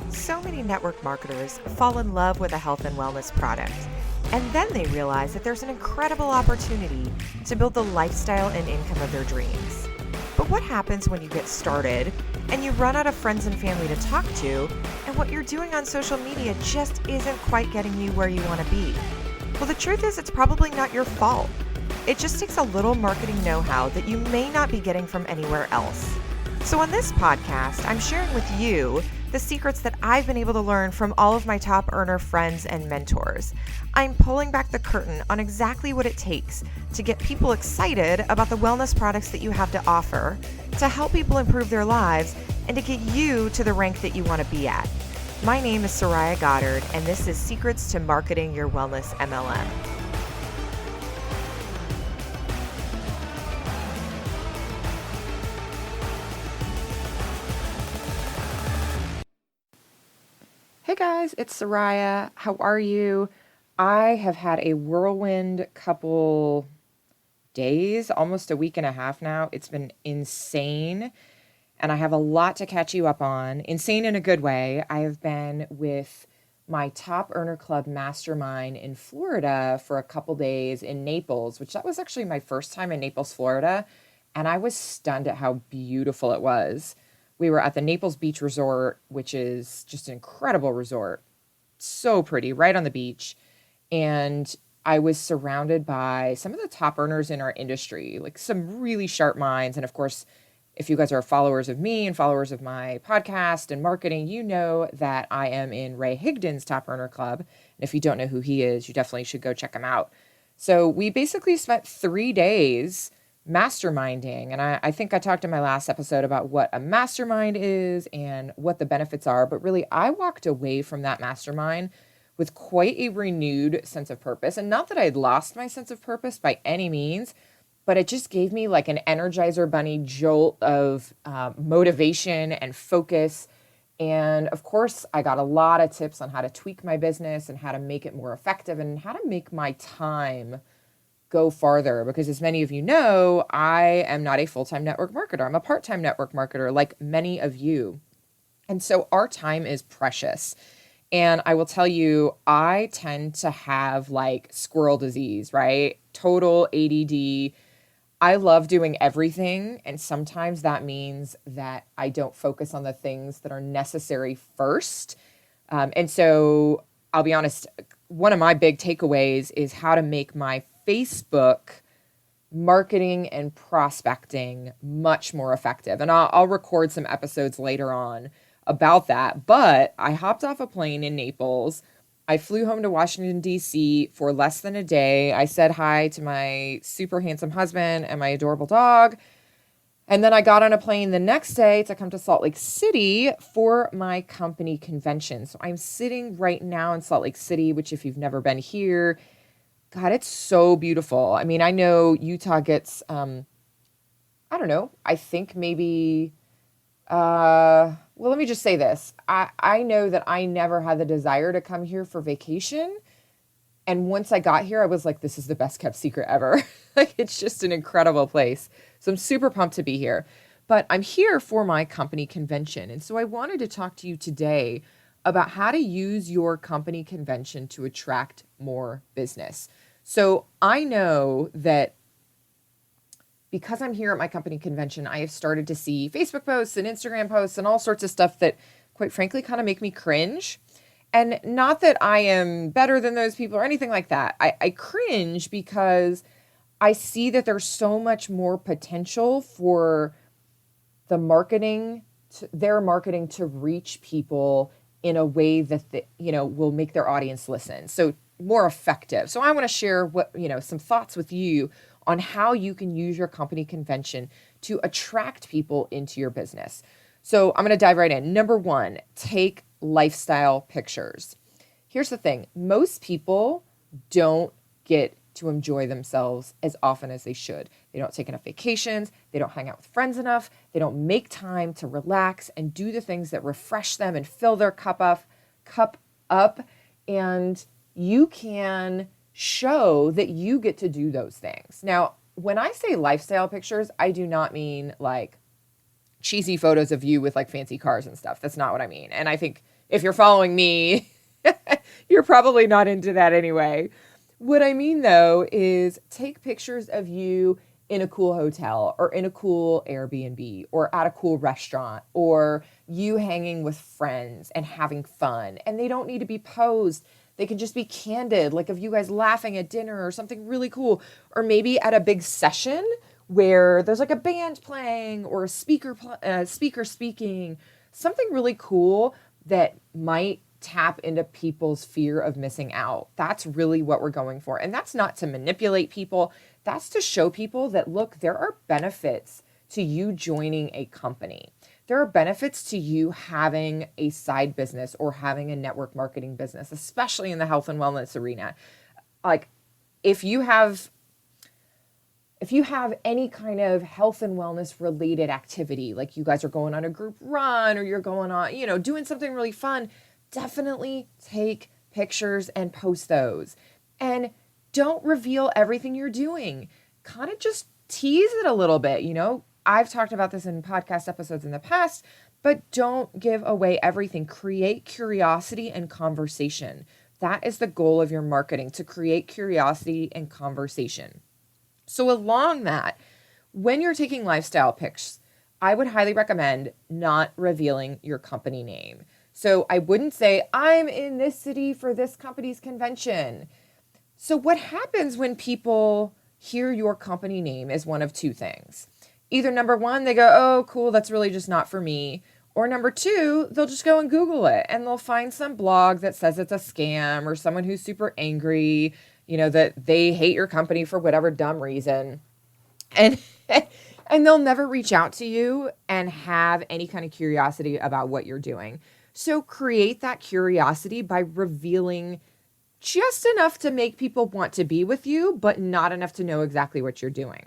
So many network marketers fall in love with a health and wellness product, and then they realize that there's an incredible opportunity to build the lifestyle and income of their dreams. But what happens when you get started and you run out of friends and family to talk to, and what you're doing on social media just isn't quite getting you where you want to be? Well, the truth is, it's probably not your fault. It just takes a little marketing know-how that you may not be getting from anywhere else. So on this podcast, I'm sharing with you the secrets that I've been able to learn from all of my top earner friends and mentors. I'm pulling back the curtain on exactly what it takes to get people excited about the wellness products that you have to offer, to help people improve their lives, and to get you to the rank that you want to be at. My name is Soraya Goddard, and this is Secrets to Marketing Your Wellness MLM. Hey guys, it's Soraya. How are you? I have had a whirlwind couple days, almost a week and a half now. It's been insane, and I have a lot to catch you up on. Insane in a good way. I have been with my Top Earner Club mastermind in Florida for a couple days in Naples, which that was actually my first time in Naples, Florida, and I was stunned at how beautiful it was. We were at the Naples Beach Resort, which is just an incredible resort. So pretty, right on the beach. And I was surrounded by some of the top earners in our industry, like some really sharp minds. And of course, if you guys are followers of me and followers of my podcast and marketing, you know that I am in Ray Higdon's Top Earner Club. And if you don't know who he is, you definitely should go check him out. So we basically spent 3 days masterminding. And I think I talked in my last episode about what a mastermind is and what the benefits are. But really, I walked away from that mastermind with quite a renewed sense of purpose. And not that I had lost my sense of purpose by any means, but it just gave me like an Energizer Bunny jolt of motivation and focus. And of course, I got a lot of tips on how to tweak my business and how to make it more effective and how to make my time go farther. Because as many of you know, I am not a full-time network marketer. I'm a part-time network marketer like many of you. And so our time is precious. And I will tell you, I tend to have like squirrel disease, right? Total ADD. I love doing everything. And sometimes that means that I don't focus on the things that are necessary first. And so I'll be honest, one of my big takeaways is how to make my Facebook marketing and prospecting much more effective. And I'll record some episodes later on about that. But I hopped off a plane in Naples. I flew home to Washington, D.C. for less than a day. I said hi to my super handsome husband and my adorable dog. And then I got on a plane the next day to come to Salt Lake City for my company convention. So I'm sitting right now in Salt Lake City, which if you've never been here, God, it's so beautiful. I mean, I know Utah gets, I don't know, I think maybe, well, let me just say this. I know that I never had the desire to come here for vacation. And once I got here, I was like, this is the best kept secret ever. Like, it's just an incredible place. So I'm super pumped to be here. But I'm here for my company convention. And so I wanted to talk to you today about how to use your company convention to attract more business. So I know that because I'm here at my company convention, I have started to see Facebook posts and Instagram posts and all sorts of stuff that, quite frankly, kind of make me cringe. And not that I am better than those people or anything like that. I cringe because I see that there's so much more potential for the marketing, their marketing to reach people in a way that will make their audience listen. So more effective. So I want to share some thoughts with you on how you can use your company convention to attract people into your business. So I'm going to dive right in. Number one, take lifestyle pictures. Here's the thing. Most people don't get to enjoy themselves as often as they should. They don't take enough vacations. They don't hang out with friends enough. They don't make time to relax and do the things that refresh them and fill their cup up. And you can show that you get to do those things. Now, when I say lifestyle pictures, I do not mean like cheesy photos of you with like fancy cars and stuff. That's not what I mean. And I think if you're following me, you're probably not into that anyway. What I mean though is take pictures of you in a cool hotel or in a cool Airbnb or at a cool restaurant or you hanging with friends and having fun. And they don't need to be posed. They can just be candid, like of you guys laughing at dinner or something really cool. Or maybe at a big session where there's like a band playing or a speaker speaking, something really cool that might tap into people's fear of missing out. That's really what we're going for. And that's not to manipulate people. That's to show people that, look, there are benefits to you joining a company. There are benefits to you having a side business or having a network marketing business, especially in the health and wellness arena. Like if you have any kind of health and wellness related activity, like you guys are going on a group run or you're going on, doing something really fun, definitely take pictures and post those. And don't reveal everything you're doing. Kind of just tease it a little bit. I've talked about this in podcast episodes in the past, but don't give away everything. Create curiosity and conversation. That is the goal of your marketing, to create curiosity and conversation. So along that, when you're taking lifestyle pics, I would highly recommend not revealing your company name. So I wouldn't say, I'm in this city for this company's convention. So what happens when people hear your company name is one of two things. Either number one, they go, oh, cool, that's really just not for me. Or number two, they'll just go and Google it and they'll find some blog that says it's a scam or someone who's super angry, that they hate your company for whatever dumb reason. And and they'll never reach out to you and have any kind of curiosity about what you're doing. So create that curiosity by revealing just enough to make people want to be with you, but not enough to know exactly what you're doing.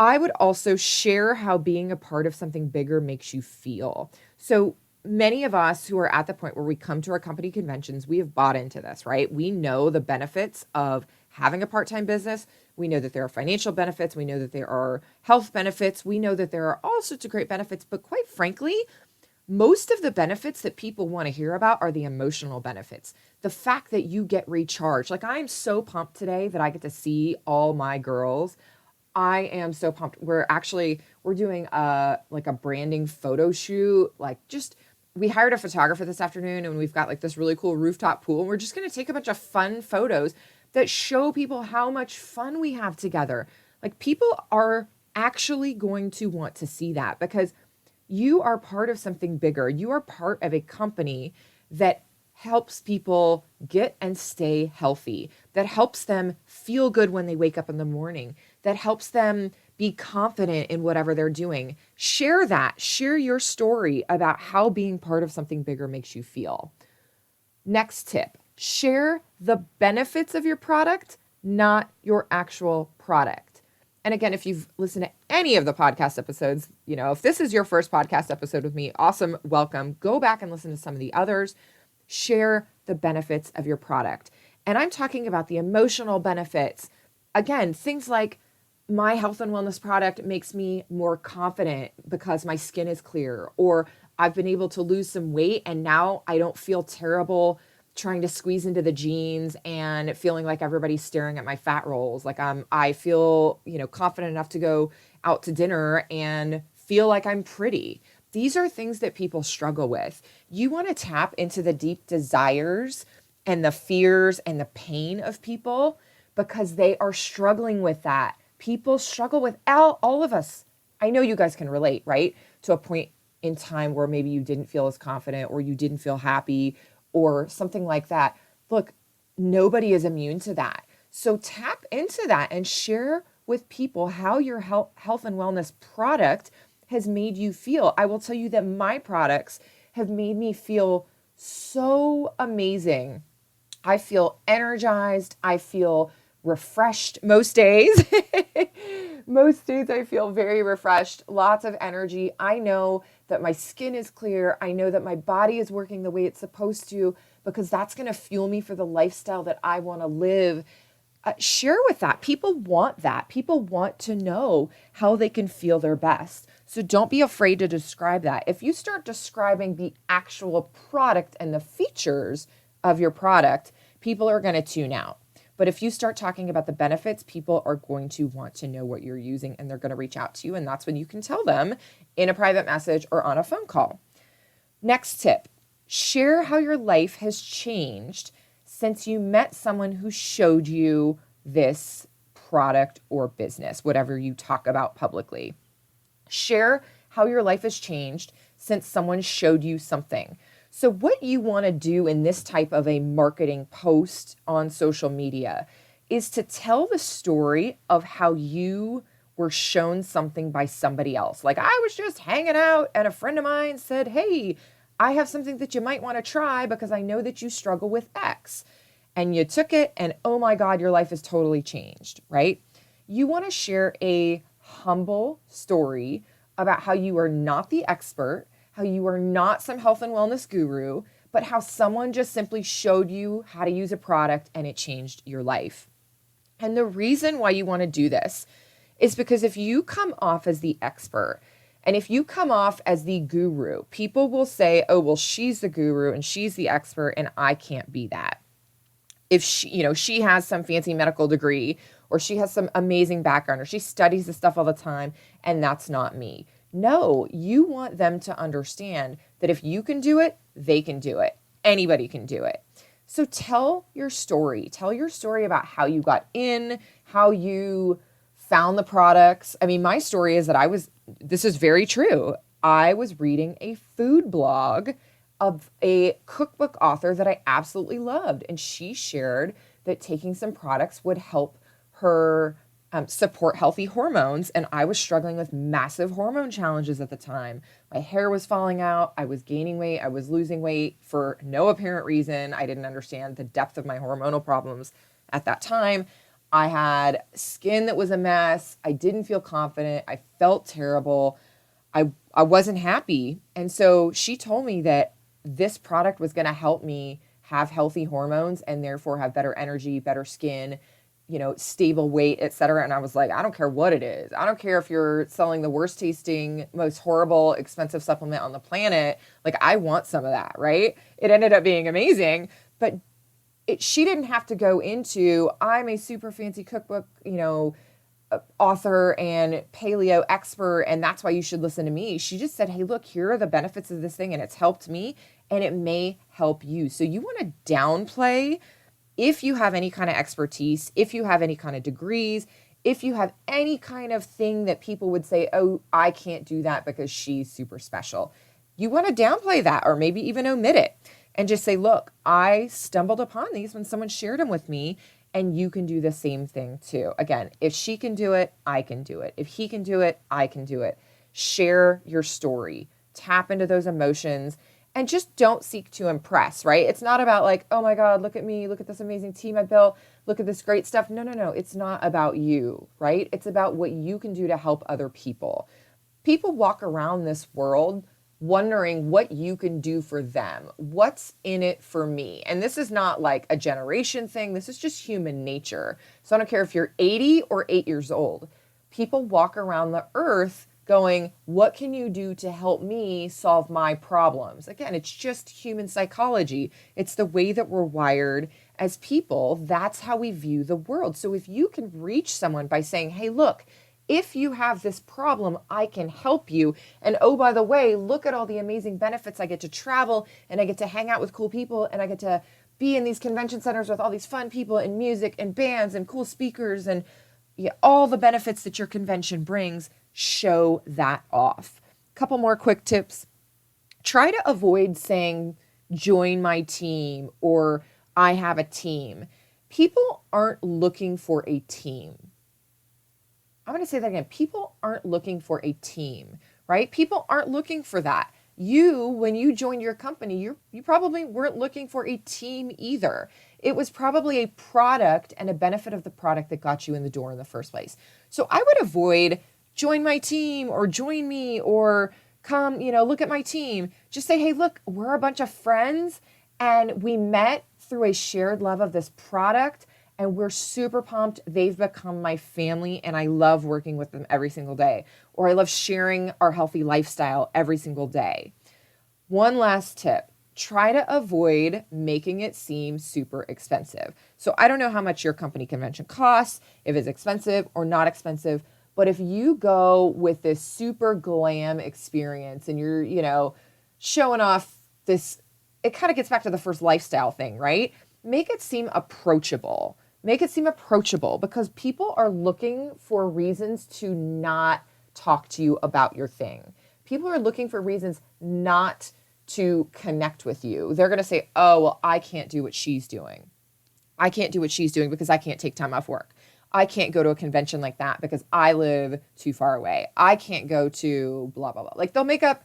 I would also share how being a part of something bigger makes you feel. So many of us who are at the point where we come to our company conventions, we have bought into this, right? We know the benefits of having a part-time business. We know that there are financial benefits. We know that there are health benefits. We know that there are all sorts of great benefits. But quite frankly, most of the benefits that people want to hear about are the emotional benefits. The fact that you get recharged. Like I'm so pumped today that I get to see all my girls. I am so pumped. We're doing a branding photo shoot. We hired a photographer this afternoon and we've got like this really cool rooftop pool. And we're just going to take a bunch of fun photos that show people how much fun we have together. Like people are actually going to want to see that because you are part of something bigger. You are part of a company that helps people get and stay healthy, that helps them feel good when they wake up in the morning, that helps them be confident in whatever they're doing. Share that. Share your story about how being part of something bigger makes you feel. Next tip, share the benefits of your product, not your actual product. And again, if you've listened to any of the podcast episodes, if this is your first podcast episode with me, awesome, welcome. Go back and listen to some of the others. Share the benefits of your product. And I'm talking about the emotional benefits. Again, things like my health and wellness product makes me more confident because my skin is clear, or I've been able to lose some weight and now I don't feel terrible trying to squeeze into the jeans and feeling like everybody's staring at my fat rolls. Like I feel, confident enough to go out to dinner and feel like I'm pretty. These are things that people struggle with. You want to tap into the deep desires and the fears and the pain of people because they are struggling with that. People struggle with all of us. I know you guys can relate, right? To a point in time where maybe you didn't feel as confident or you didn't feel happy or something like that. Look, nobody is immune to that. So tap into that and share with people how your health and wellness product has made you feel. I will tell you that my products have made me feel so amazing. I feel energized. I feel refreshed most days. Most days I feel very refreshed, lots of energy. I know that my skin is clear. I know that my body is working the way it's supposed to because that's going to fuel me for the lifestyle that I want to live. Share with that. People want that. People want to know how they can feel their best. So don't be afraid to describe that. If you start describing the actual product and the features of your product, people are going to tune out. But if you start talking about the benefits, people are going to want to know what you're using and they're going to reach out to you. And that's when you can tell them in a private message or on a phone call. Next tip, share how your life has changed since you met someone who showed you this product or business, whatever you talk about publicly. Share how your life has changed since someone showed you something. So what you want to do in this type of a marketing post on social media is to tell the story of how you were shown something by somebody else. Like, I was just hanging out and a friend of mine said, hey, I have something that you might want to try because I know that you struggle with X. And you took it and oh my God, your life has totally changed, right? You want to share a humble story about how you are not the expert, how you are not some health and wellness guru, but how someone just simply showed you how to use a product and it changed your life. And the reason why you want to do this is because if you come off as the expert and if you come off as the guru, people will say, oh, well, she's the guru and she's the expert and I can't be that. If she has some fancy medical degree or she has some amazing background or she studies this stuff all the time and that's not me. No, you want them to understand that if you can do it, they can do it. Anybody can do it. So tell your story. Tell your story about how you got in, how you found the products. I mean, my story is that this is very true. I was reading a food blog of a cookbook author that I absolutely loved. And she shared that taking some products would help her support healthy hormones. And I was struggling with massive hormone challenges at the time. My hair was falling out. I was gaining weight. I was losing weight for no apparent reason. I didn't understand the depth of my hormonal problems at that time. I had skin that was a mess. I didn't feel confident. I felt terrible. I wasn't happy. And so she told me that this product was going to help me have healthy hormones and therefore have better energy, better skin, stable weight, etc. And I was like, I don't care what it is. I don't care if you're selling the worst tasting, most horrible, expensive supplement on the planet. Like, I want some of that, right? It ended up being amazing, but she didn't have to go into, I'm a super fancy cookbook, author and paleo expert, and that's why you should listen to me. She just said, hey, look, here are the benefits of this thing, and it's helped me, and it may help you. So you want to downplay if you have any kind of expertise, if you have any kind of degrees, if you have any kind of thing that people would say, oh, I can't do that because she's super special. You want to downplay that or maybe even omit it and just say, look, I stumbled upon these when someone shared them with me, and you can do the same thing too. Again, if she can do it, I can do it. If he can do it, I can do it. Share your story, tap into those emotions, and just don't seek to impress, right? It's not about like, oh my God, look at me, look at this amazing team I built, look at this great stuff. No. It's not about you, right? It's about what you can do to help other people. People walk around this world wondering what you can do for them. What's in it for me? And this is not like a generation thing. This is just human nature. So I don't care if you're 80 or 8 years old. People walk around the earth going, what can you do to help me solve my problems? Again, it's just human psychology. It's the way that we're wired as people. That's how we view the world. So if you can reach someone by saying, hey, look, if you have this problem, I can help you. And oh, by the way, look at all the amazing benefits. I get to travel and I get to hang out with cool people and I get to be in these convention centers with all these fun people and music and bands and cool speakers and all the benefits that your convention brings. Show that off. Couple more quick tips. Try to avoid saying, join my team or I have a team. People aren't looking for a team. I'm going to say that again. People aren't looking for a team, right? People aren't looking for that. When you joined your company, you probably weren't looking for a team either. It was probably a product and a benefit of the product that got you in the door in the first place. So I would avoid join my team or join me or come, look at my team. Just say, hey, look, we're a bunch of friends and we met through a shared love of this product. and we're super pumped. They've become my family and I love working with them every single day. Or I love sharing our healthy lifestyle every single day. One last tip. Try to avoid making it seem super expensive. So I don't know how much your company convention costs, if it's expensive or not expensive, but if you go with this super glam experience and you're, showing off this, it kind of gets back to the first lifestyle thing, right? Make it seem approachable. Make it seem approachable because people are looking for reasons to not talk to you about your thing. People are looking for reasons not to connect with you. They're going to say, oh, well, I can't do what she's doing. I can't do what she's doing because I can't take time off work. I can't go to a convention like that because I live too far away. I can't go to blah, blah, blah. Like they'll make up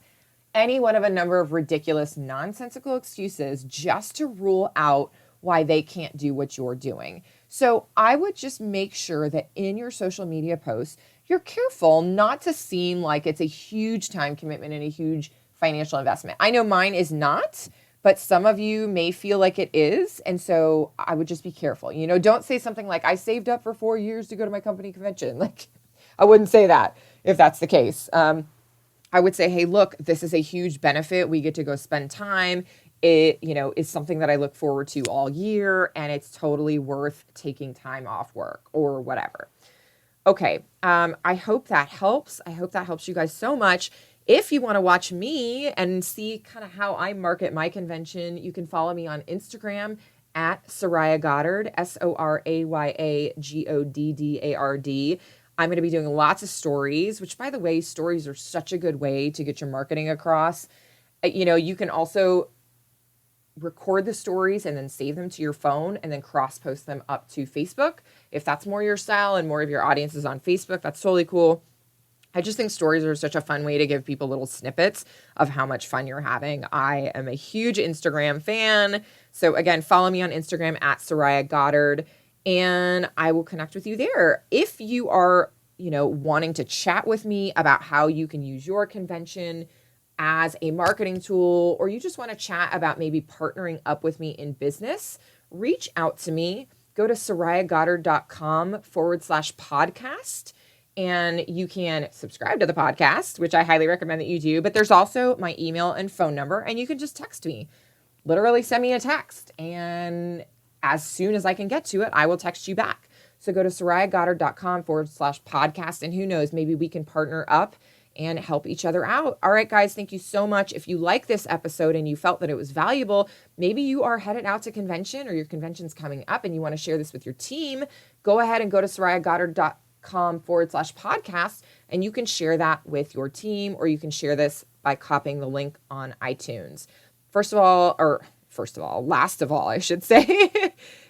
any one of a number of ridiculous, nonsensical excuses just to rule out why they can't do what you're doing. So I would just make sure that in your social media posts, you're careful not to seem like it's a huge time commitment and a huge financial investment. I know mine is not, but some of you may feel like it is. And so I would just be careful. Don't say something like, I saved up for 4 years to go to my company convention. Like, I wouldn't say that if that's the case. I would say, hey, look, this is a huge benefit. We get to go spend time. It, is something that I look forward to all year, and it's totally worth taking time off work or whatever. Okay. I hope that helps. I hope that helps you guys so much. If you want to watch me and see kind of how I market my convention, you can follow me on Instagram at Soraya Goddard, SorayaGoddard. I'm going to be doing lots of stories, which, by the way, stories are such a good way to get your marketing across. You can also record the stories and then save them to your phone and then cross-post them up to Facebook. If that's more your style and more of your audience is on Facebook, that's totally cool. I just think stories are such a fun way to give people little snippets of how much fun you're having. I am a huge Instagram fan. So again, follow me on Instagram at Soraya Goddard, and I will connect with you there. If you are, wanting to chat with me about how you can use your convention as a marketing tool, or you just want to chat about maybe partnering up with me in business, reach out to me. Go to sorayagoddard.com/podcast. And you can subscribe to the podcast, which I highly recommend that you do. But there's also my email and phone number, and you can just text me. Literally send me a text. And as soon as I can get to it, I will text you back. So go to sorayagoddard.com/podcast. And who knows, maybe we can partner up and help each other out. All right, guys, thank you so much. If you like this episode and you felt that it was valuable, maybe you are headed out to convention or your convention's coming up and you want to share this with your team, go ahead and go to sorayagoddard.com/podcast, and you can share that with your team, or you can share this by copying the link on iTunes. Last of all, I should say,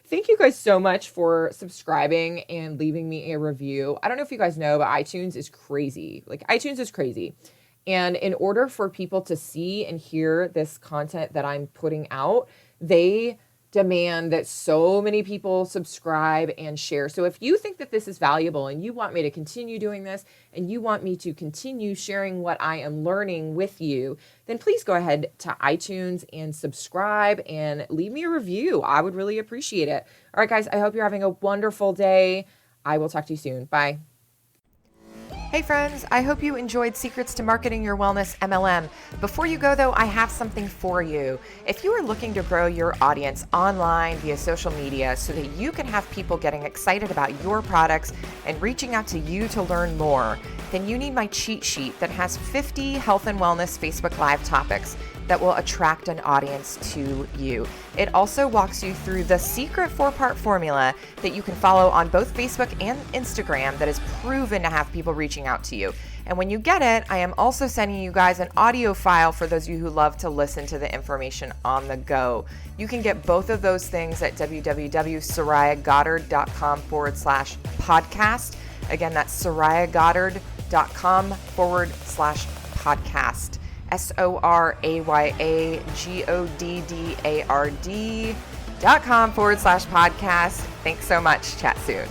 thank you guys so much for subscribing and leaving me a review. I don't know if you guys know, but iTunes is crazy. iTunes is crazy. And in order for people to see and hear this content that I'm putting out, they demand that so many people subscribe and share. So if you think that this is valuable and you want me to continue doing this and you want me to continue sharing what I am learning with you, then please go ahead to iTunes and subscribe and leave me a review. I would really appreciate it. All right, guys, I hope you're having a wonderful day. I will talk to you soon. Bye. Hey friends, I hope you enjoyed Secrets to Marketing Your Wellness MLM. Before you go though, I have something for you. If you are looking to grow your audience online via social media so that you can have people getting excited about your products and reaching out to you to learn more, then you need my cheat sheet that has 50 health and wellness Facebook Live topics that will attract an audience to you. It also walks you through the secret 4-part formula that you can follow on both Facebook and Instagram that is proven to have people reaching out to you. And when you get it, I am also sending you guys an audio file for those of you who love to listen to the information on the go. You can get both of those things at www.sorayagoddard.com/podcast. Again, that's sorayagoddard.com/podcast. SorayaGoddard.com/podcast. Thanks so much. Chat soon.